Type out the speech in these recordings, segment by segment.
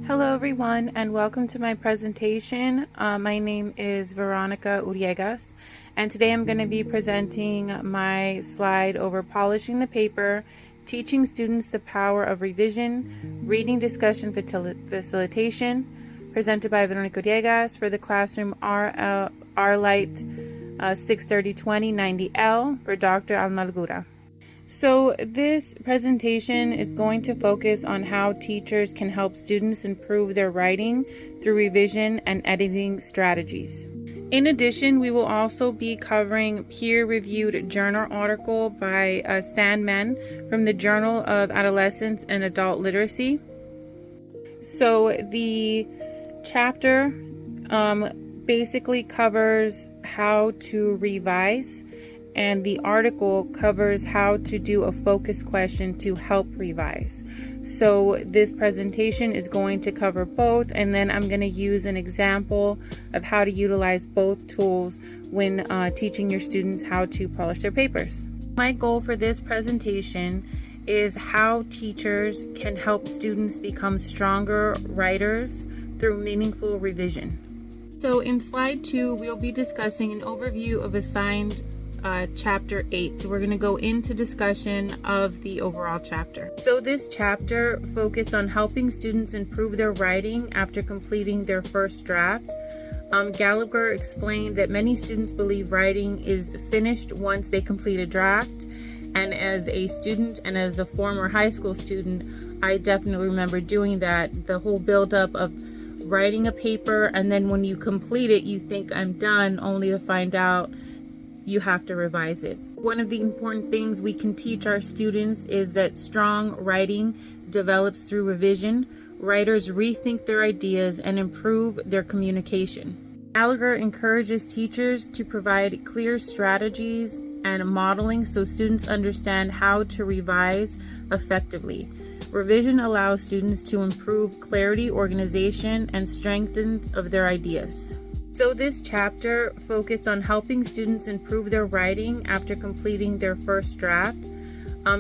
Hello everyone and welcome to my presentation. My name is Veronica Uriegas and today I'm going to be presenting my slide over polishing the paper, teaching students the power of revision, reading discussion facilitation, presented by Veronica Uriegas for the classroom R-Light 6302090L for Dr. Almalgura. So this presentation is going to focus on how teachers can help students improve their writing through revision and editing strategies. In addition, we will also be covering peer-reviewed journal article by Sandman from the Journal of Adolescence and Adult Literacy. So the chapter basically covers how to revise, and the article covers how to do a focus question to help revise. So this presentation is going to cover both, and then I'm going to use an example of how to utilize both tools when teaching your students how to polish their papers. My goal for this presentation is how teachers can help students become stronger writers through meaningful revision. So in slide 2, we'll be discussing an overview of assigned chapter 8. So we're going to go into discussion of the overall chapter. So this chapter focused on helping students improve their writing after completing their first draft. Gallagher explained that many students believe writing is finished once they complete a draft. And as a student and as a former high school student, I definitely remember doing that. The whole buildup of writing a paper, and then when you complete it, you think I'm done, only to find out you have to revise it. One of the important things we can teach our students is that strong writing develops through revision. Writers rethink their ideas and improve their communication. Gallagher encourages teachers to provide clear strategies and modeling so students understand how to revise effectively. Revision allows students to improve clarity, organization, and strengthening of their ideas. So this chapter focused on helping students improve their writing after completing their first draft.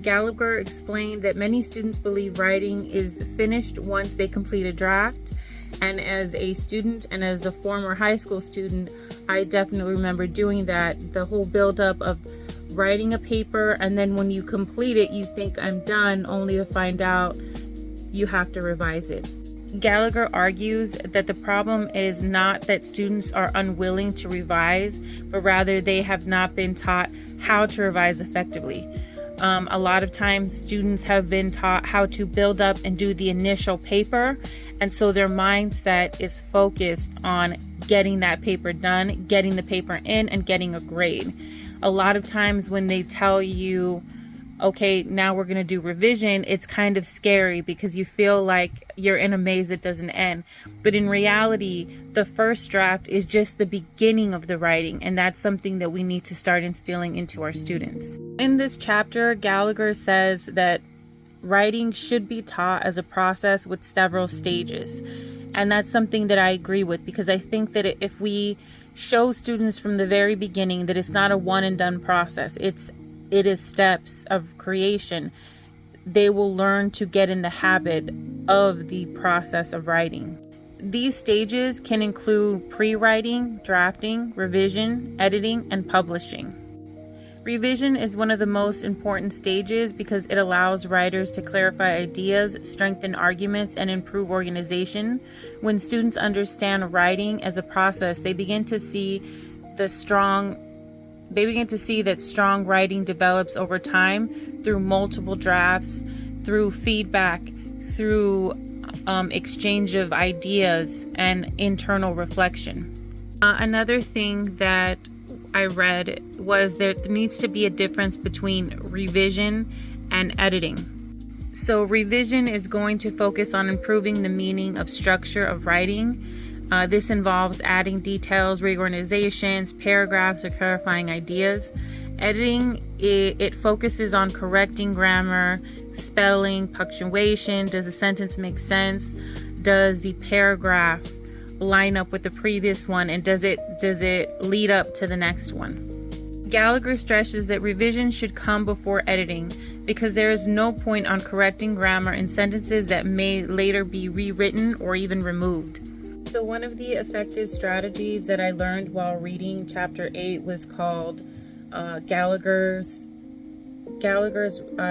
Gallagher explained that many students believe writing is finished once they complete a draft. And as a student and as a former high school student, I definitely remember doing that. The whole buildup of writing a paper, and then when you complete it, you think I'm done, only to find out you have to revise it. Gallagher argues that the problem is not that students are unwilling to revise, but rather they have not been taught how to revise effectively. A lot of times students have been taught how to build up and do the initial paper, and so their mindset is focused on getting that paper done, getting the paper in, and getting a grade. A lot of times when they tell you, okay, now we're going to do revision, it's kind of scary because you feel like you're in a maze that doesn't end. But in reality, the first draft is just the beginning of the writing, and that's something that we need to start instilling into our students. In this chapter, Gallagher says that writing should be taught as a process with several stages. And that's something that I agree with, because I think that if we show students from the very beginning that it's not a one and done process, it is steps of creation, they will learn to get in the habit of the process of writing. These stages can include pre-writing, drafting, revision, editing, and publishing. Revision is one of the most important stages because it allows writers to clarify ideas, strengthen arguments, and improve organization. When students understand writing as a process, they begin to see that strong writing develops over time through multiple drafts, through feedback, through exchange of ideas, and internal reflection. Another thing that I read was there needs to be a difference between revision and editing. So revision is going to focus on improving the meaning of structure of writing. This involves adding details, reorganizations, paragraphs, or clarifying ideas. Editing, it focuses on correcting grammar, spelling, punctuation. Does the sentence make sense? Does the paragraph line up with the previous one? And does it lead up to the next one? Gallagher stresses that revision should come before editing because there is no point on correcting grammar in sentences that may later be rewritten or even removed. So one of the effective strategies that I learned while reading chapter 8 was called Gallagher's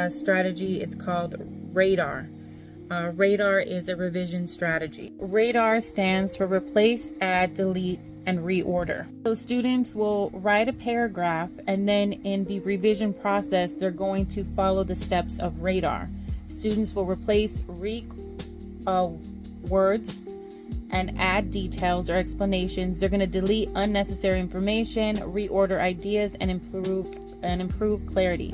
strategy. It's called radar. Radar is a revision strategy. Radar stands for replace, add, delete, and reorder. So students will write a paragraph, and then in the revision process, they're going to follow the steps of radar. Students will replace words and add details or explanations. They're going to delete unnecessary information, reorder ideas, and improve clarity.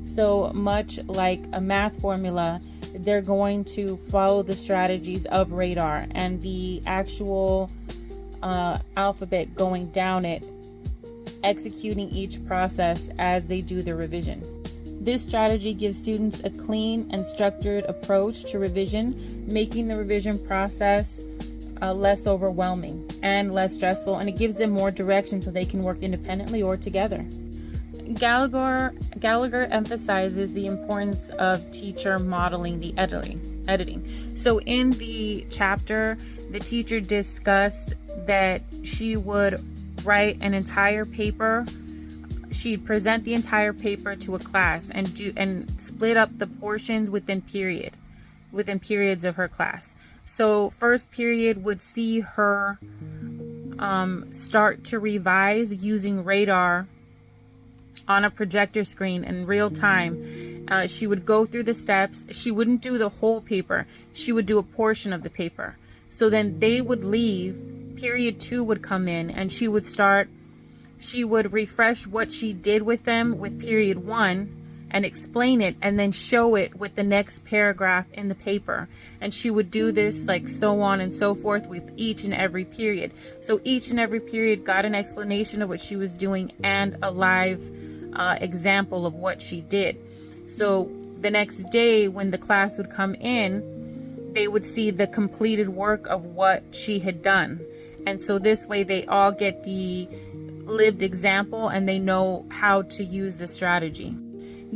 So much like a math formula, they're going to follow the strategies of radar and the actual alphabet going down it, executing each process as they do the revision. This strategy gives students a clean and structured approach to revision, making the revision process less overwhelming and less stressful, and it gives them more direction so they can work independently or together. Gallagher emphasizes the importance of teacher modeling the editing. So in the chapter, the teacher discussed that she would write an entire paper. She'd present the entire paper to a class and split up the portions within periods of her class. So first period would see her start to revise using radar on a projector screen in real time. She would go through the steps. She wouldn't do the whole paper. She would do a portion of the paper. So then they would leave. Period 2 would come in, and she would refresh what she did with them with period 1 and explain it, and then show it with the next paragraph in the paper. And she would do this like so on and so forth with each and every period. So each and every period got an explanation of what she was doing and a live example of what she did. So the next day when the class would come in, they would see the completed work of what she had done. And so this way they all get the lived example and they know how to use the strategy.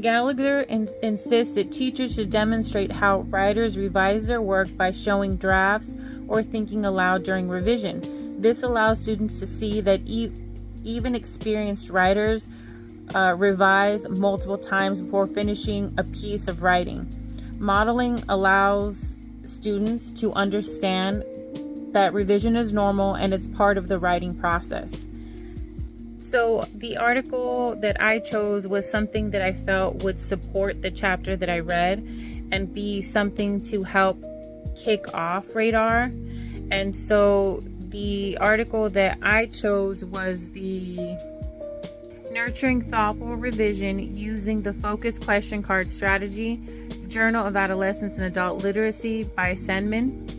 Gallagher insists that teachers should demonstrate how writers revise their work by showing drafts or thinking aloud during revision. This allows students to see that even experienced writers revise multiple times before finishing a piece of writing. Modeling allows students to understand that revision is normal and it's part of the writing process. So the article that I chose was something that I felt would support the chapter that I read and be something to help kick off radar. And so the article that I chose was the Nurturing Thoughtful Revision Using the Focus Question Card Strategy, Journal of Adolescence and Adult Literacy by Senman.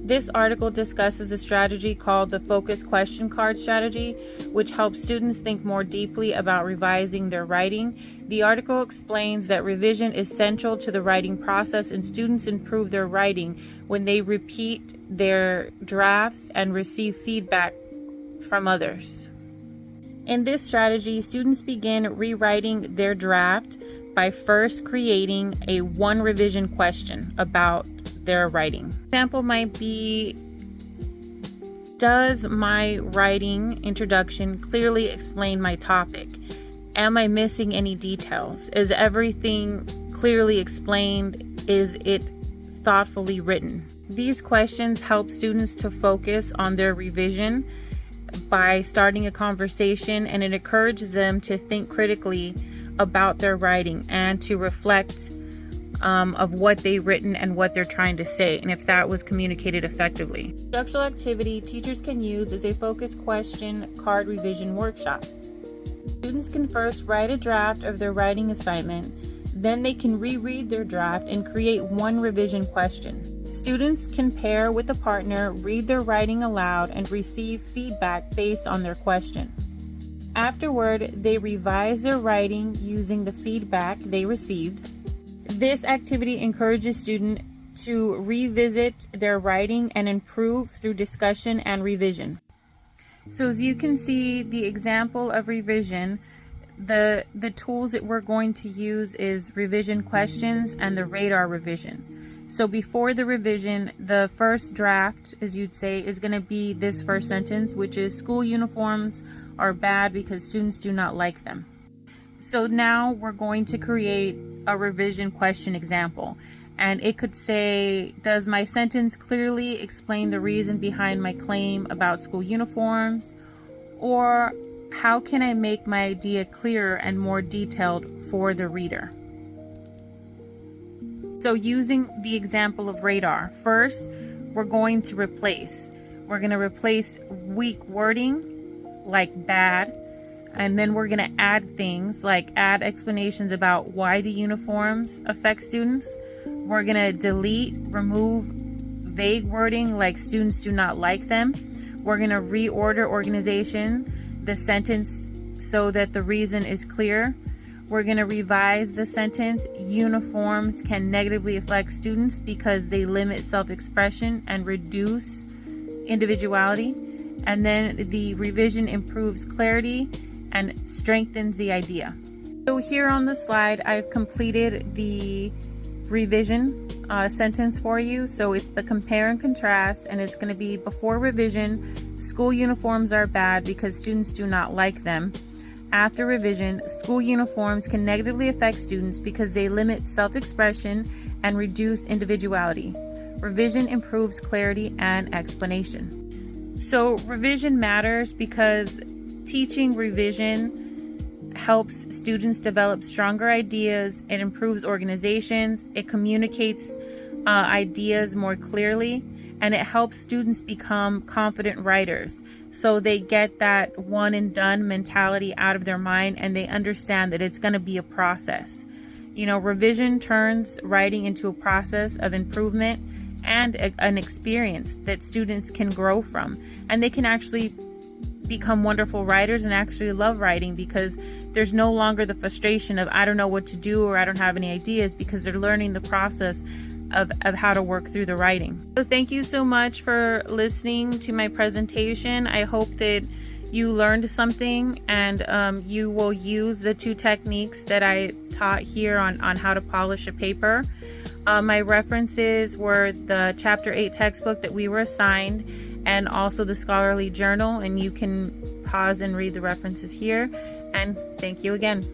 This article discusses a strategy called the Focus Question Card Strategy, which helps students think more deeply about revising their writing. The article explains that revision is central to the writing process, and students improve their writing when they repeat their drafts and receive feedback from others. In this strategy, students begin rewriting their draft by first creating a one revision question about their writing. Example might be, does my writing introduction clearly explain my topic? Am I missing any details? Is everything clearly explained? Is it thoughtfully written? These questions help students to focus on their revision by starting a conversation, and it encourages them to think critically about their writing and to reflect of what they've written and what they're trying to say, and if that was communicated effectively. Structural activity teachers can use as a focus question card revision workshop. Students can first write a draft of their writing assignment, then they can reread their draft and create one revision question. Students can pair with a partner, read their writing aloud, and receive feedback based on their question. Afterward, they revise their writing using the feedback they received. This activity encourages students to revisit their writing and improve through discussion and revision. So as you can see, the example of revision, The tools that we're going to use is revision questions and the radar revision. So before the revision, the first draft, as you'd say, is going to be this first sentence, which is school uniforms are bad because students do not like them. So now we're going to create a revision question example. And it could say, does my sentence clearly explain the reason behind my claim about school uniforms? Or how can I make my idea clearer and more detailed for the reader? So using the example of radar, first we're going to replace. We're going to replace weak wording like bad, and then we're going to add things like add explanations about why the uniforms affect students. We're going to remove vague wording like students do not like them. We're going to reorder the sentence so that the reason is clear. We're going to revise the sentence, uniforms can negatively affect students because they limit self-expression and reduce individuality. And then the revision improves clarity and strengthens the idea. So here on the slide, I've completed the revision sentence for you. So it's the compare and contrast, and it's going to be before revision, school uniforms are bad because students do not like them. After revision, school uniforms can negatively affect students because they limit self-expression and reduce individuality. Revision improves clarity and explanation. So revision matters because teaching revision helps students develop stronger ideas. It improves organizations. It communicates ideas more clearly, and it helps students become confident writers. So they get that one and done mentality out of their mind, and they understand that it's going to be a process. Revision turns writing into a process of improvement and an experience that students can grow from, and they can actually become wonderful writers and actually love writing because there's no longer the frustration of I don't know what to do or I don't have any ideas, because they're learning the process of how to work through the writing. So thank you so much for listening to my presentation. I hope that you learned something, and you will use the two techniques that I taught here on how to polish a paper. My references were the Chapter 8 textbook that we were assigned, and also the scholarly journal, and you can pause and read the references here. And thank you again.